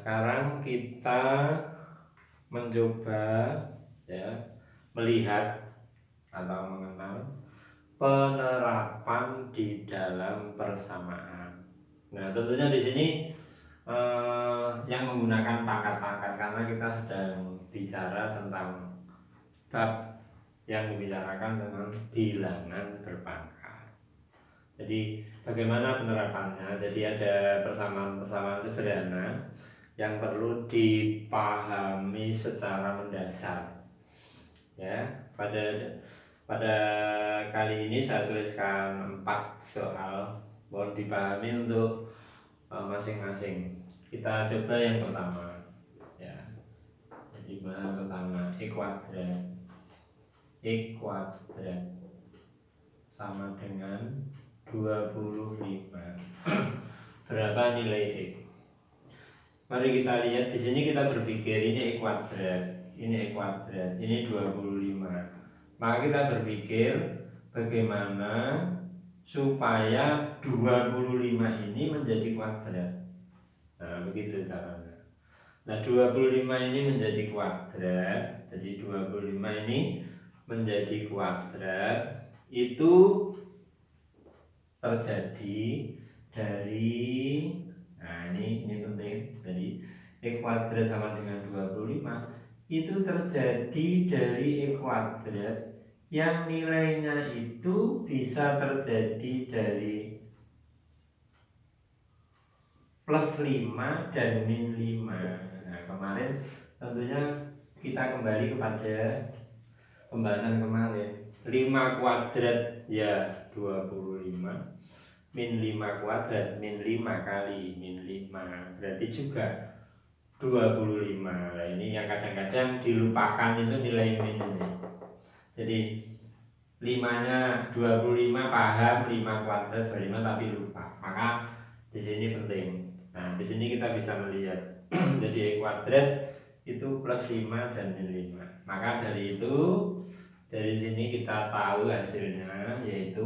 sekarang kita mencoba ya melihat atau mengenal penerapan di dalam persamaan. Nah, tentunya di sini yang menggunakan pangkat-pangkat karena kita sedang bicara tentang bab yang dibicarakan tentang bilangan berpangkat. Jadi bagaimana penerapannya? Jadi ada persamaan-persamaan sederhana yang perlu dipahami secara mendasar. Ya, pada kali ini saya tuliskan 4 soal, mohon dipahami untuk masing-masing. Kita coba yang pertama, ya. Jadi bahan pertama E kuadrat sama dengan 25. Berapa nilai X? Mari kita lihat di sini, kita berpikir ini E kuadrat, ini 25. Maka kita berpikir bagaimana supaya 25 ini menjadi kuadrat. Nah, begitu caranya. Nah, 25 ini menjadi kuadrat. Jadi 25 ini menjadi kuadrat itu terjadi dari, nah ini penting. Jadi E kuadrat sama dengan 25 itu terjadi dari E kuadrat yang nilainya itu bisa terjadi dari plus 5 dan min 5. Nah, kemarin tentunya kita kembali kepada pembahasan kemarin. 5 kuadrat ya 25, min 5 kuadrat, min 5 kali min 5 berarti juga 25. Nah, ini yang kadang-kadang dilupakan itu nilai min ini. Jadi 5-nya 25 paham, 5 kuadrat 25 tapi lupa. Maka di sini penting. Nah, di sini kita bisa melihat jadi E kuadrat itu plus 5 dan min 5. Maka dari itu, dari sini kita tahu hasilnya yaitu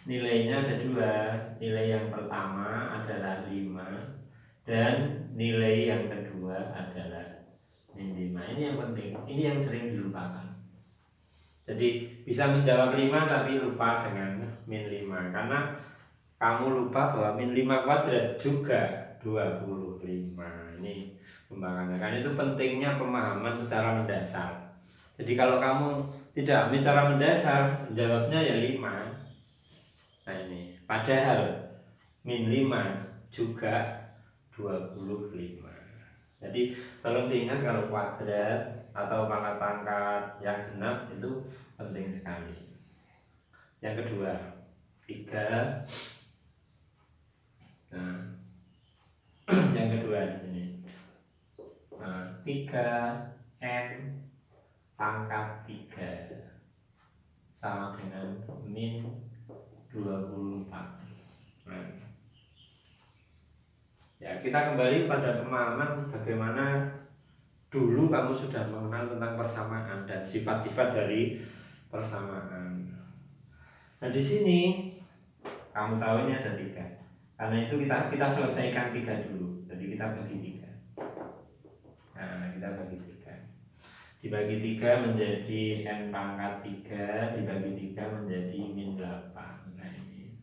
nilainya ada 2. Nilai yang pertama adalah 5 dan nilai yang kedua adalah min 5. Ini yang penting, ini yang sering dilupakan. Jadi bisa menjawab 5 tapi lupa dengan min 5 karena kamu lupa bahwa min 5 kuadrat juga 25. Ini pembahasannya. Karena itu pentingnya pemahaman secara mendasar. Jadi kalau kamu tidak secara mendasar, jawabnya ya 5. Nah ini, padahal min 5 juga 25. Jadi tolong diingat kalau kuadrat atau pangkat-pangkat yang genap itu penting sekali. Yang kedua, 3. Nah, yang kedua di sini. Nah, 3n pangkat 3 sama dengan min 24. Nah, ya, kita kembali pada pemahaman bagaimana dulu kamu sudah mengenal tentang persamaan dan sifat-sifat dari persamaan. Nah, di sini kamu tahu ini ada 3. Karena itu kita selesaikan 3 dulu. Jadi kita bagi 3. Nah, kita bagi 3. Dibagi 3 menjadi n pangkat 3, dibagi 3 menjadi min 8. Nah, ini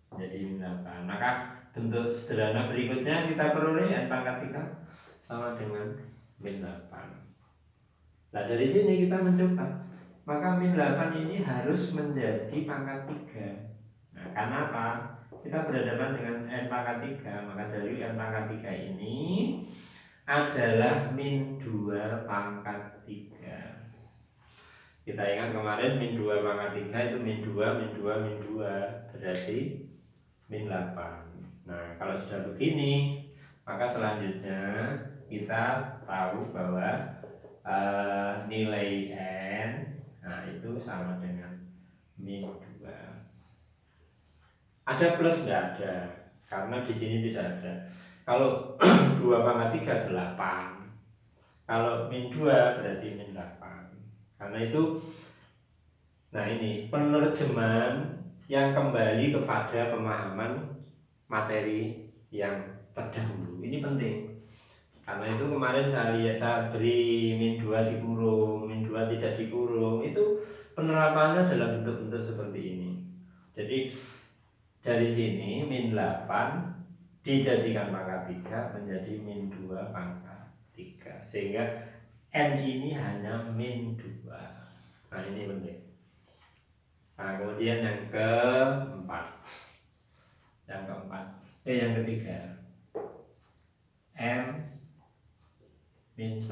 menjadi min 8. Maka bentuk sederhana berikutnya kita peroleh n pangkat 3 sama dengan min 8. Nah, dari sini kita mencoba. Maka min 8 ini harus menjadi pangkat 3. Nah, karena apa? Kita berhadapan dengan n pangkat 3. Maka dari n pangkat 3 ini adalah min 2 pangkat 3. Kita ingat kemarin min 2 pangkat 3 itu min 2, min 2, min 2. Berarti min 8. Nah, kalau sudah begini, maka selanjutnya kita tahu bahwa nilai n, nah itu sama dengan min 2. Ada plus nggak ada? Karena di sini tidak ada. Kalau 2 pangkat 3 8. Kalau min 2 berarti min 8. Karena itu, nah ini penerjemahan yang kembali kepada pemahaman materi yang terdahulu. Ini penting. Karena itu kemarin saya beri min 2 dikurung, min 2 tidak dikurung. Itu penerapannya dalam bentuk-bentuk seperti ini. Jadi dari sini min 8 dijadikan pangkat 3 menjadi min 2 pangkat 3. Sehingga N ini hanya min 2. Nah ini penting. Nah kemudian yang keempat. Yang ketiga. M min 1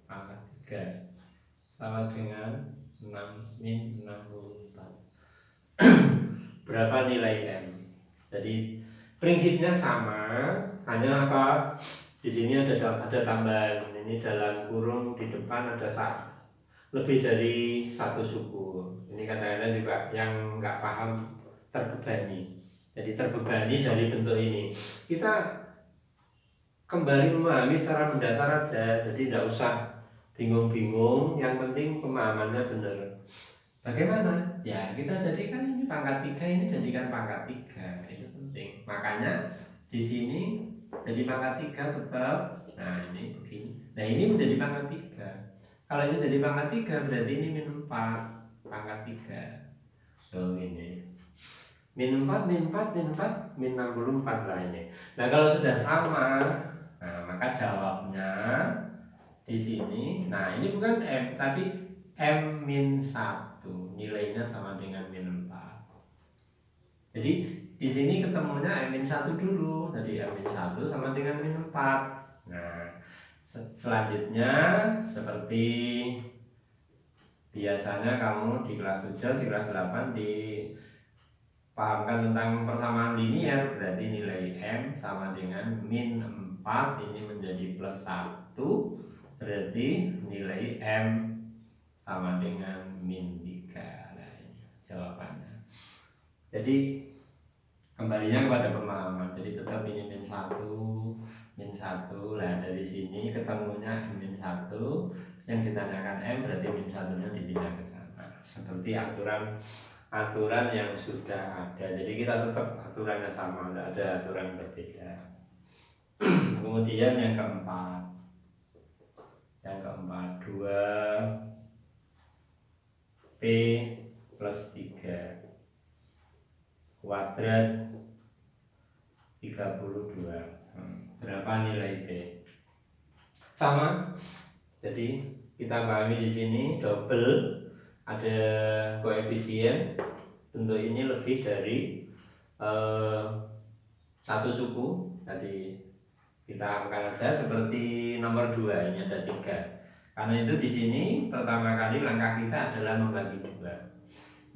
pangkat 3 sama dengan 6 min 64. Berapa nilai M? Jadi prinsipnya sama, hanya apa? Di sini ada tambahan. Ini dalam kurung di depan ada lebih dari 1 suku. Ini kadang-kadang juga yang nggak paham terbebani. Jadi terbebani dari bentuk ini. Kita kembali memahami secara mendasar aja. Jadi tidak usah bingung-bingung. Yang penting pemahamannya benar. Bagaimana? Ya kita jadikan ini pangkat 3, ini jadikan pangkat 3. Itu penting. Makanya di sini jadi pangkat 3 tetap. Nah ini begini. Nah ini menjadi pangkat 3. Kalau ini jadi pangkat 3 berarti ini min 4 pangkat 3. So ini min 4, min 4, min 4, min 64 lah ini. Nah kalau sudah sama, nah maka jawabnya di sini. Nah ini bukan M tapi M min 1, nilainya sama dengan min 4. Jadi di sini ketemunya M min 1 dulu. Jadi M min 1 sama dengan min 4. Nah selanjutnya seperti biasanya kamu di kelas 7, di kelas 8 dipahamkan tentang persamaan linier. Berarti nilai M sama dengan min 4, ini menjadi plus 1. Berarti nilai M sama dengan min 3. Nah ini jawabannya. Jadi kembalinya kepada pemahaman. Jadi tetap ini min 1, min 1. Nah dari sini ketemunya min 1. Yang ditanyakan M berarti min 1-nya dipindah ke sana. Seperti aturan yang sudah ada. Jadi kita tetap aturannya sama, tidak ada aturan berbeda. Kemudian yang keempat. Yang keempat 2 P plus 3 kuadrat 32. Berapa nilai P? Sama. Jadi kita pahami di sini double, ada koefisien. Bentuk ini lebih dari 1 suku. Tadi kita angkat saja seperti nomor 2, ini ada 3. Karena itu di sini pertama kali langkah kita adalah membagi 2.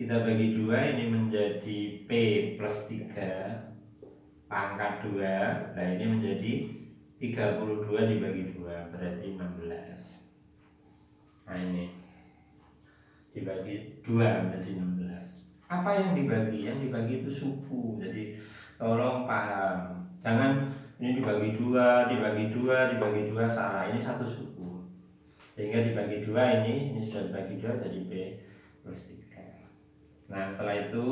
Kita bagi 2, ini menjadi P plus 3 pangkat 2. Nah ini menjadi 32 dibagi 2 berarti 16. Nah ini dibagi 2 menjadi 16. Apa yang dibagi? Yang dibagi itu suku. Jadi tolong paham. Jangan ini dibagi 2, dibagi 2, dibagi 2 salah. Ini 1 suku. Sehingga dibagi 2 ini sudah dibagi 2 jadi P plus 3. Nah setelah itu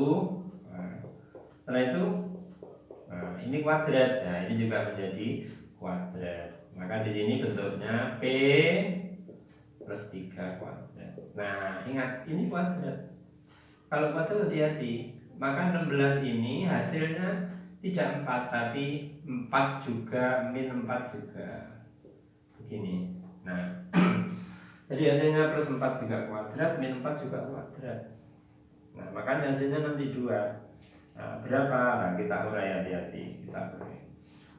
ini kuadrat. Nah ini juga menjadi kuadrat. Maka di sini bentuknya P plus 3 kuadrat. Nah ingat ini kuadrat. Kalau kuadrat hati-hati. Maka 16 ini hasilnya tidak 4 tapi 4 juga, min 4 juga. Begini. Nah jadi hasilnya plus 4 juga kuadrat, min 4 juga kuadrat. Nah makanya hasilnya nanti 2. Nah, berapa? Nah kita urai hati-hati. Kita urai.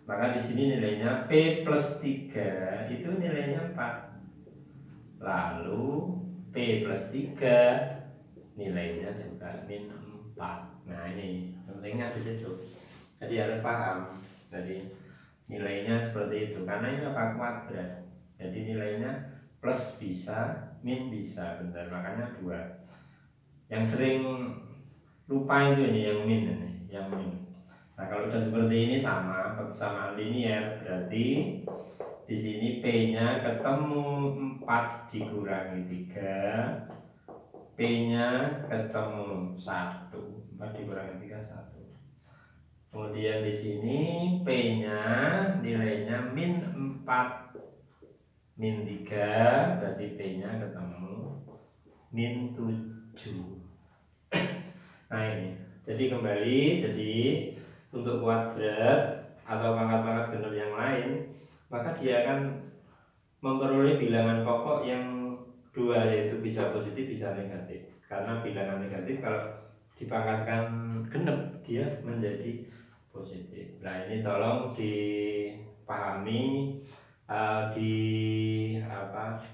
Maka di sini nilainya P plus 3 itu nilainya 4. Lalu P plus 3 nilainya juga min 4. Nah ini pentingnya di situ. Jadi harus paham. Jadi nilainya seperti itu. Karena ini apa? Kuadrat. Jadi nilainya plus bisa, min bisa. Benar, makanya 2. Yang sering lupa itu ini yang min ini, yang min. Nah kalau sudah seperti ini sama persamaan linier, berarti di sini P-nya ketemu 4 dikurangi 3, P-nya ketemu 1, 4 dikurangi 3 1. Kemudian di sini P-nya nilainya min 4 min 3, berarti P-nya ketemu min 7. Nah ini, jadi kembali, jadi untuk kuadrat atau pangkat-pangkat genap yang lain, maka dia akan memperoleh bilangan pokok yang dua, yaitu bisa positif bisa negatif. Karena bilangan negatif kalau dipangkatkan genap dia menjadi positif. Nah ini tolong dipahami,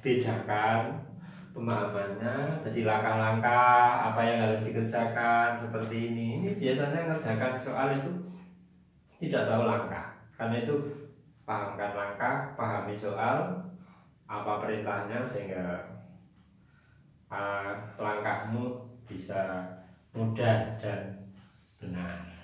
dibedakan pemahamannya. Jadi langkah-langkah apa yang harus dikerjakan seperti ini biasanya mengerjakan soal itu tidak tahu langkah. Karena itu pahamkan langkah, pahami soal, apa perintahnya, sehingga langkahmu bisa mudah dan benar.